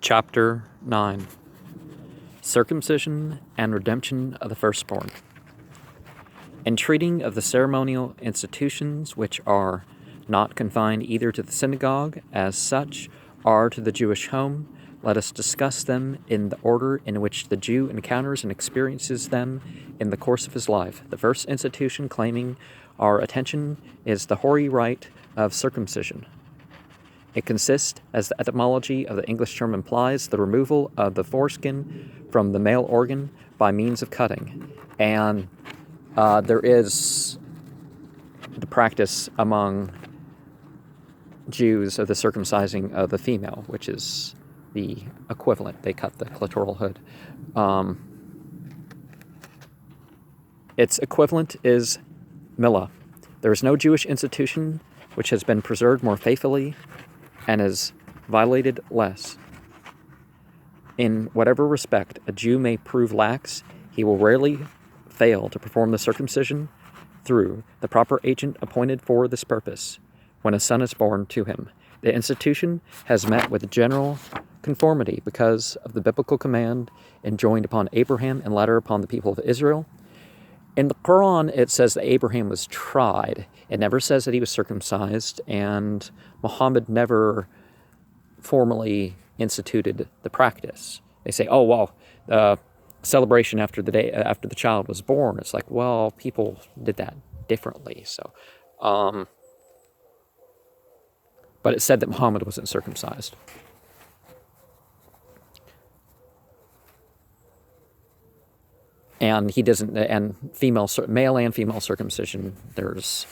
Chapter 9. Circumcision and Redemption of the Firstborn. In treating of the ceremonial institutions which are not confined either to the synagogue as such or to the Jewish home, let us discuss them in the order in which the Jew encounters and experiences them in the course of his life. The first institution claiming our attention is the hoary rite of circumcision. It consists, as the etymology of the English term implies, the removal of the foreskin from the male organ by means of cutting. And there is the practice among Jews of the circumcising of the female, which is the equivalent. They cut the clitoral hood. Its equivalent is milah. There is no Jewish institution which has been preserved more faithfully and is violated less. In whatever respect a Jew may prove lax, he will rarely fail to perform the circumcision through the proper agent appointed for this purpose when a son is born to him. The institution has met with general conformity because of the biblical command enjoined upon Abraham and later upon the people of Israel. In the Quran, it says that Abraham was tried. It never says that he was circumcised, and Muhammad never formally instituted the practice. They say, oh, well, the celebration after the day after the child was born. It's like, well, people did that differently. So, but it said that Muhammad wasn't circumcised. And he doesn't, and male and female circumcision, there's,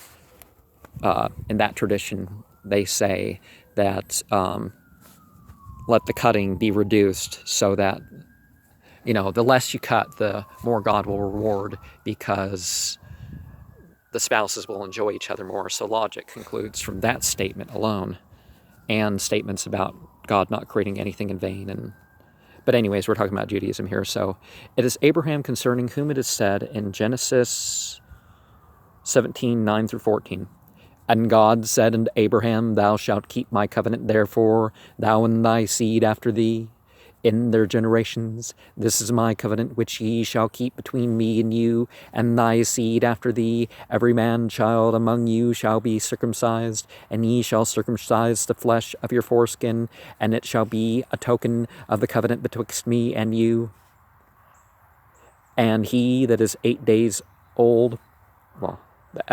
in that tradition, they say that let the cutting be reduced so that, the less you cut, the more God will reward, because the spouses will enjoy each other more. So logic concludes from that statement alone, and statements about God not creating anything in vain. But anyways, we're talking about Judaism here. So it is Abraham concerning whom it is said in Genesis 17:9-14. And God said unto Abraham, Thou shalt keep my covenant, therefore, thou and thy seed after thee, in their generations. This is my covenant which ye shall keep between me and you, and thy seed after thee. Every man child among you shall be circumcised, and ye shall circumcise the flesh of your foreskin, and it shall be a token of the covenant betwixt me and you. And he that is 8 days old, well,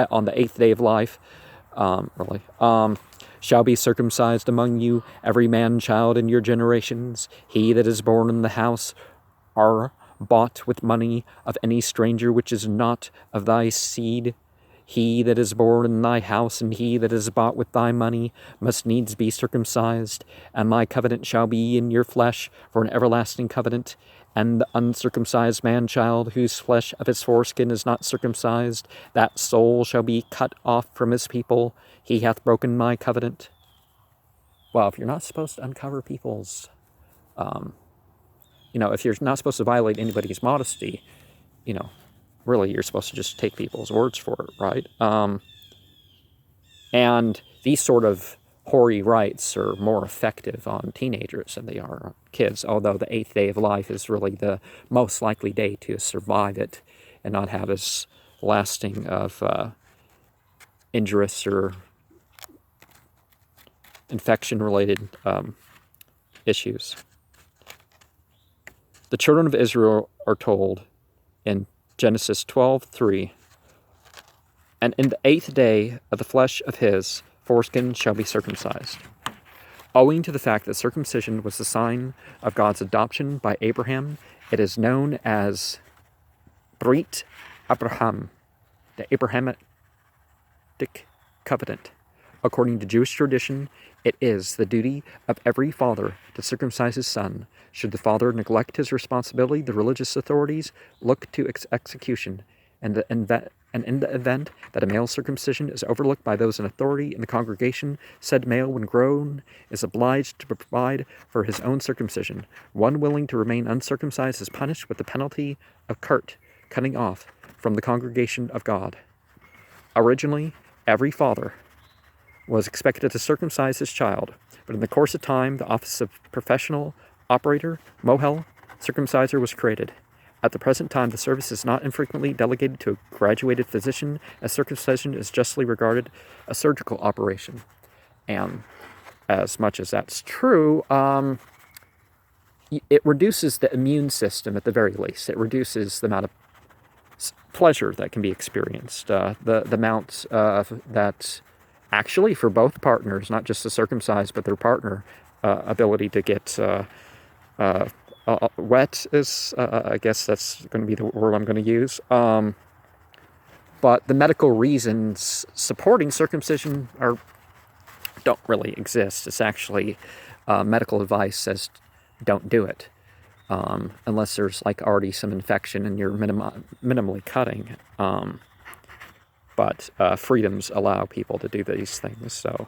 on the 8th day of life, shall be circumcised among you, every man child in your generations. He that is born in the house are bought with money of any stranger which is not of thy seed. He that is born in thy house and he that is bought with thy money must needs be circumcised. And my covenant shall be in your flesh for an everlasting covenant. And the uncircumcised man-child, whose flesh of his foreskin is not circumcised, that soul shall be cut off from his people. He hath broken my covenant. Well, if you're not supposed to uncover people's, if you're not supposed to violate anybody's modesty, really you're supposed to just take people's words for it, right? And these sort of hoary rites are more effective on teenagers than they are on kids, although the 8th day of life is really the most likely day to survive it and not have as lasting of injurious or infection-related issues. The children of Israel are told in Genesis 12:3, and in the 8th day of the flesh of his foreskin shall be circumcised. Owing to the fact that circumcision was the sign of God's adoption by Abraham, it is known as Brit Abraham, the Abrahamic covenant. According to Jewish tradition, it is the duty of every father to circumcise his son. Should the father neglect his responsibility, the religious authorities look to execution, and in the event that a male circumcision is overlooked by those in authority in the congregation, said male, when grown, is obliged to provide for his own circumcision. One willing to remain uncircumcised is punished with the penalty of cutting off from the congregation of God. Originally, every father was expected to circumcise his child, but in the course of time, the office of professional operator, mohel, circumciser was created. At the present time, the service is not infrequently delegated to a graduated physician, as circumcision is justly regarded a surgical operation. And as much as that's true, it reduces the immune system at the very least. It reduces the amount of pleasure that can be experienced, the amount that actually for both partners, not just the circumcised, but their partner, ability to get wet is, I guess that's going to be the word I'm going to use. But the medical reasons supporting circumcision don't really exist. It's actually medical advice says don't do it. Unless there's like already some infection and you're minimally cutting. But freedoms allow people to do these things. So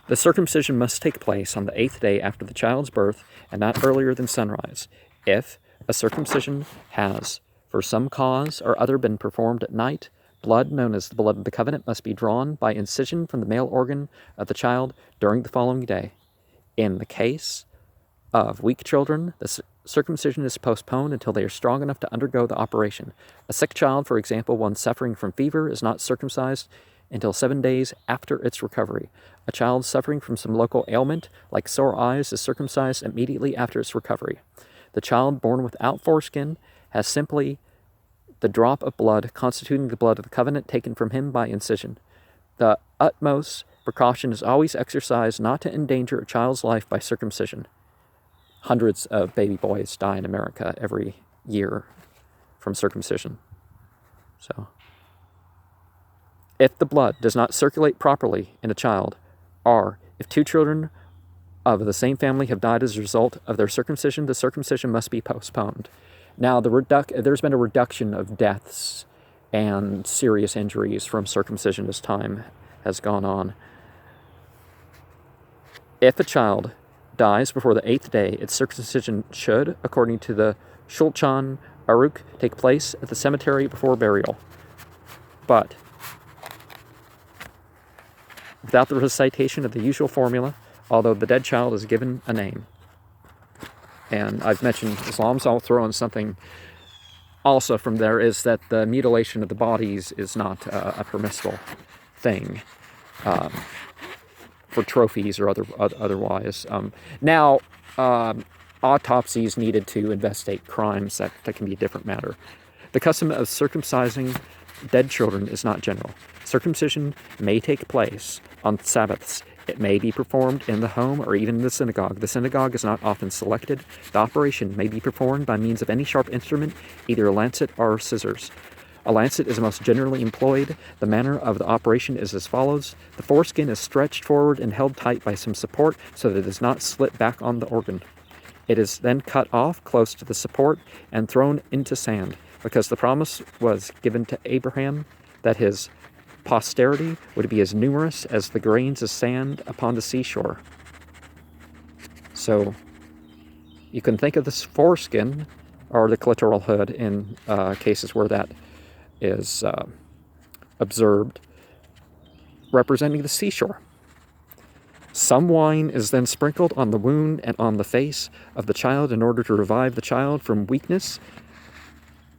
the circumcision must take place on the 8th day after the child's birth and not earlier than sunrise. If a circumcision has, for some cause or other, been performed at night, blood, known as the blood of the covenant, must be drawn by incision from the male organ of the child during the following day. In the case of weak children, the circumcision is postponed until they are strong enough to undergo the operation. A sick child, for example, one suffering from fever, is not circumcised until 7 days after its recovery. A child suffering from some local ailment, like sore eyes, is circumcised immediately after its recovery. The child born without foreskin has simply the drop of blood constituting the blood of the covenant taken from him by incision. The utmost precaution is always exercised not to endanger a child's life by circumcision. Hundreds of baby boys die in America every year from circumcision. So, if the blood does not circulate properly in a child, or if two children of the same family have died as a result of their circumcision, the circumcision must be postponed. Now, there's been a reduction of deaths and serious injuries from circumcision as time has gone on. If a child dies before the 8th day, its circumcision should, according to the Shulchan Aruch, take place at the cemetery before burial. But without the recitation of the usual formula, although the dead child is given a name. And I've mentioned Islam, so I'll throw in something also from there, is that the mutilation of the bodies is not a permissible thing for trophies or otherwise. Now, autopsies needed to investigate crimes, that can be a different matter. The custom of circumcising dead children is not general. Circumcision may take place on Sabbaths. It may be performed in the home or even in the synagogue. The synagogue is not often selected. The operation may be performed by means of any sharp instrument, either a lancet or scissors. A lancet is most generally employed. The manner of the operation is as follows. The foreskin is stretched forward and held tight by some support so that it does not slip back on the organ. It is then cut off close to the support and thrown into sand, because the promise was given to Abraham that his posterity would be as numerous as the grains of sand upon the seashore. So you can think of this foreskin or the clitoral hood in cases where that is observed, representing the seashore. Some wine is then sprinkled on the wound and on the face of the child in order to revive the child from weakness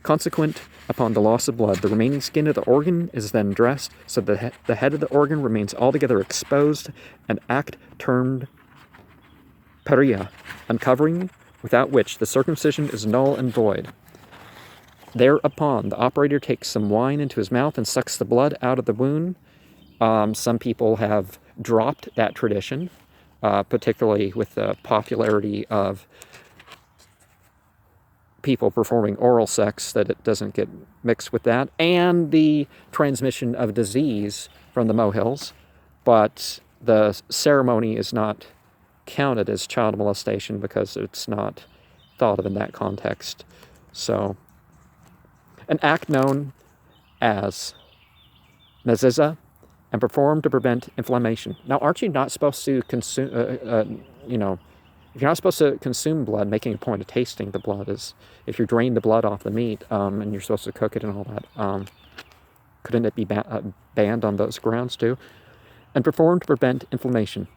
consequent upon the loss of blood. The remaining skin of the organ is then dressed so that the head of the organ remains altogether exposed, an act termed peria, uncovering, without which the circumcision is null and void. Thereupon, the operator takes some wine into his mouth and sucks the blood out of the wound. Some people have dropped that tradition, particularly with the popularity of people performing oral sex, that it doesn't get mixed with that, and the transmission of disease from the mohels. But the ceremony is not counted as child molestation because it's not thought of in that context. So, an act known as mezuzah and performed to prevent inflammation. Now, aren't you not supposed to consume, if you're not supposed to consume blood, making a point of tasting the blood is, if you drain the blood off the meat, and you're supposed to cook it and all that, couldn't it be banned on those grounds too? And performed to prevent inflammation.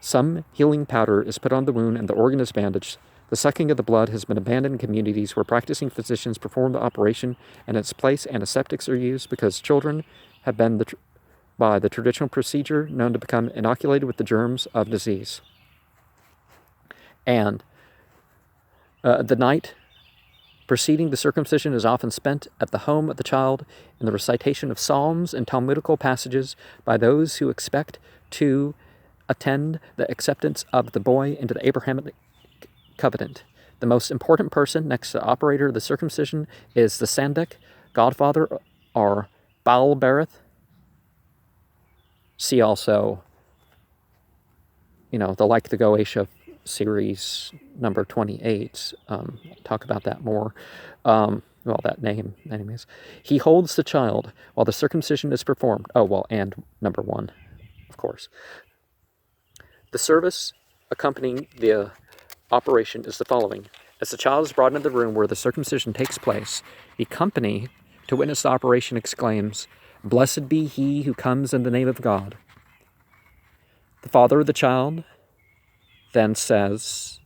Some healing powder is put on the wound and the organ is bandaged. The sucking of the blood has been abandoned in communities where practicing physicians perform the operation, and in its place antiseptics are used because children have been, by the traditional procedure, known to become inoculated with the germs of disease. And the night preceding the circumcision is often spent at the home of the child in the recitation of psalms and Talmudical passages by those who expect to attend the acceptance of the boy into the Abrahamic covenant. The most important person next to the operator of the circumcision is the Sandak, godfather, or Baal Berith. See also, the Like the Goetia series number 28. Talk about that more. That name, anyways. He holds the child while the circumcision is performed. And number 1, of course. The service accompanying the operation is the following. As the child is brought into the room where the circumcision takes place, the company to witness the operation exclaims, "Blessed be he who comes in the name of God." The father of the child then says,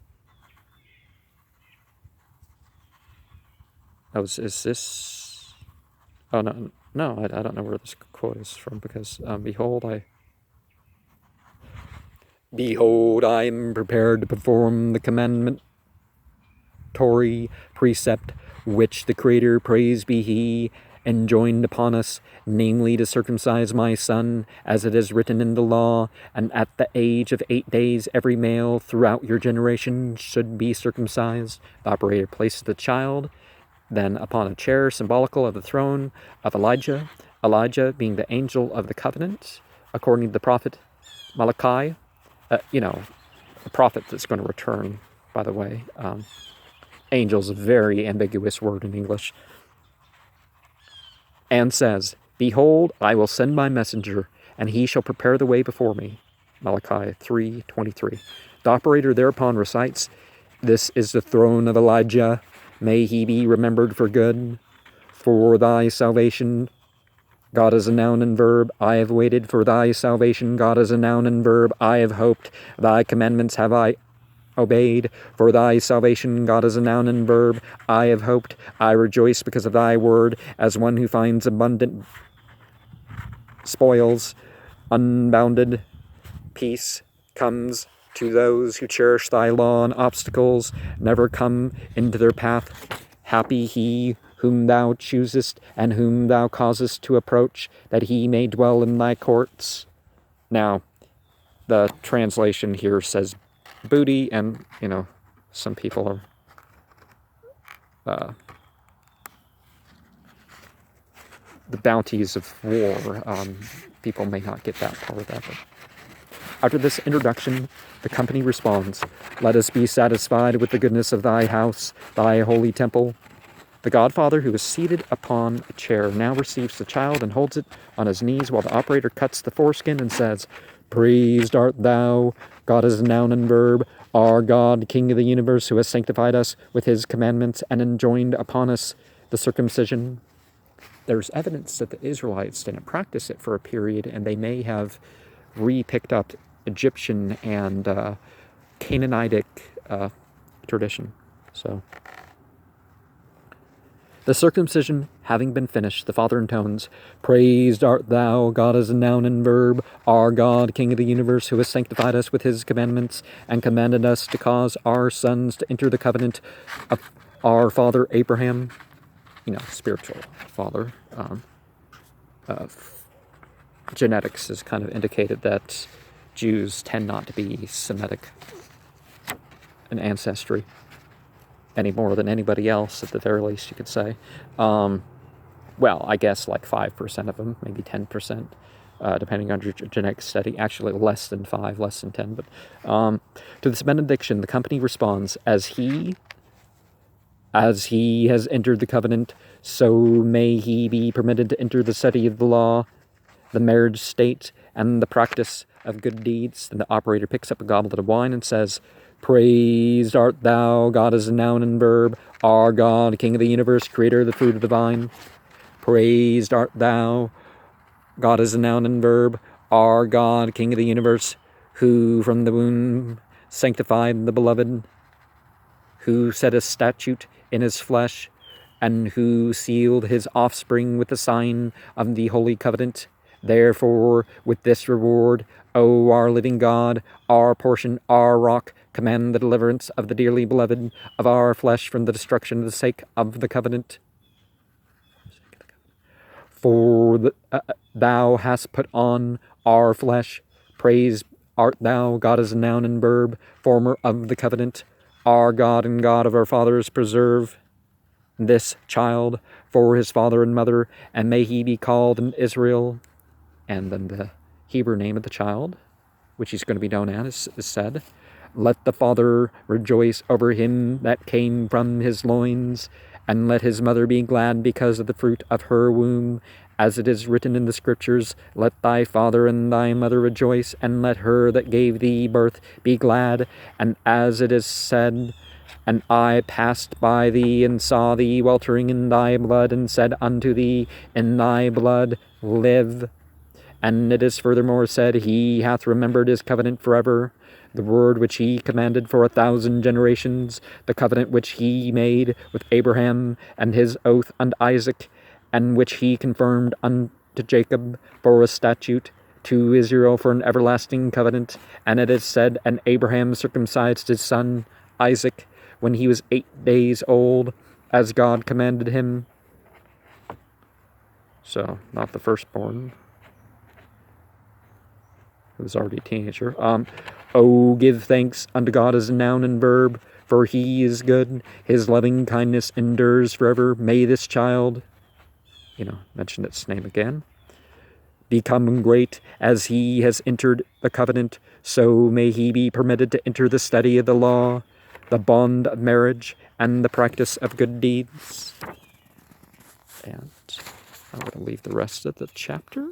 is this... Oh, no, I don't know where this quote is from, because, Behold, I am prepared to perform the commandment Tory precept which the Creator, praised be He, enjoined upon us, namely to circumcise my son, as it is written in the law, and at the age of 8 days every male throughout your generation should be circumcised. The operator places the child then upon a chair symbolical of the throne of Elijah, Elijah being the angel of the covenant, according to the prophet Malachi. A prophet that's going to return, by the way. Angel's a very ambiguous word in English. And says, "Behold, I will send my messenger, and he shall prepare the way before me." Malachi 3:23. The operator thereupon recites, "This is the throne of Elijah. May he be remembered for good. For thy salvation," God is a noun and verb. "I have waited for thy salvation." God is a noun and verb. "I have hoped. Thy commandments have I obeyed. For thy salvation." God is a noun and verb. "I have hoped. I rejoice because of thy word, as one who finds abundant spoils. Unbounded peace comes to those who cherish thy law, and obstacles never come into their path. Happy he whom thou choosest and whom thou causest to approach, that he may dwell in thy courts." Now, the translation here says booty, and, some people are the bounties of war. People may not get that part of that. But after this introduction, the company responds, "Let us be satisfied with the goodness of thy house, thy holy temple." The godfather, who is seated upon a chair, now receives the child and holds it on his knees while the operator cuts the foreskin and says, "Praised art thou." God is a noun and verb. "Our God, King of the universe, who has sanctified us with his commandments and enjoined upon us the circumcision." There's evidence that the Israelites didn't practice it for a period, and they may have re-picked up Egyptian and Canaanitic tradition. So, the circumcision having been finished, the father intones, "Praised art thou." God is a noun and verb. "Our God, King of the universe, who has sanctified us with his commandments and commanded us to cause our sons to enter the covenant of our father Abraham." Spiritual father. Genetics has kind of indicated that Jews tend not to be Semitic in ancestry any more than anybody else, at the very least, you could say. I guess like 5% of them, maybe 10%, depending on your genetic study. Actually, less than 5, less than 10. But to this benediction, the company responds, As he has entered the covenant, so may he be permitted to enter the study of the law, the marriage state, and the practice of good deeds." And the operator picks up a goblet of wine and says, "Praised art thou." God is a noun and verb. "Our God, King of the universe, creator of the fruit of the vine." Praised art thou. God is a noun and verb. "Our God, King of the universe, who from the womb sanctified the beloved, who set a statute in his flesh, and who sealed his offspring with the sign of the holy covenant. Therefore, with this reward, O our living God, our portion, our rock, command the deliverance of the dearly beloved of our flesh from the destruction of the sake of the covenant. For thou hast put on our flesh. Praise art thou, God as a noun and verb, former of the covenant. Our God and God of our fathers, preserve this child for his father and mother, and may he be called in Israel. And then the Hebrew name of the child, which he's going to be known as, is said. Let the father rejoice over him that came from his loins, and let his mother be glad because of the fruit of her womb. As it is written in the Scriptures, let thy father and thy mother rejoice, and let her that gave thee birth be glad. And as it is said, and I passed by thee, and saw thee weltering in thy blood, and said unto thee, in thy blood live. And it is furthermore said, he hath remembered his covenant forever, the word which he commanded for 1,000 generations, the covenant which he made with Abraham, and his oath unto Isaac, and which he confirmed unto Jacob for a statute, to Israel for an everlasting covenant. And it is said, and Abraham circumcised his son Isaac when he was 8 days old, as God commanded him. So, not the firstborn, who was already a teenager. Oh, give thanks unto God as a noun and verb, for he is good. His loving kindness endures forever. May this child, mention its name again, become great as he has entered the covenant. So may he be permitted to enter the study of the law, the bond of marriage, and the practice of good deeds. And I'm going to leave the rest of the chapter.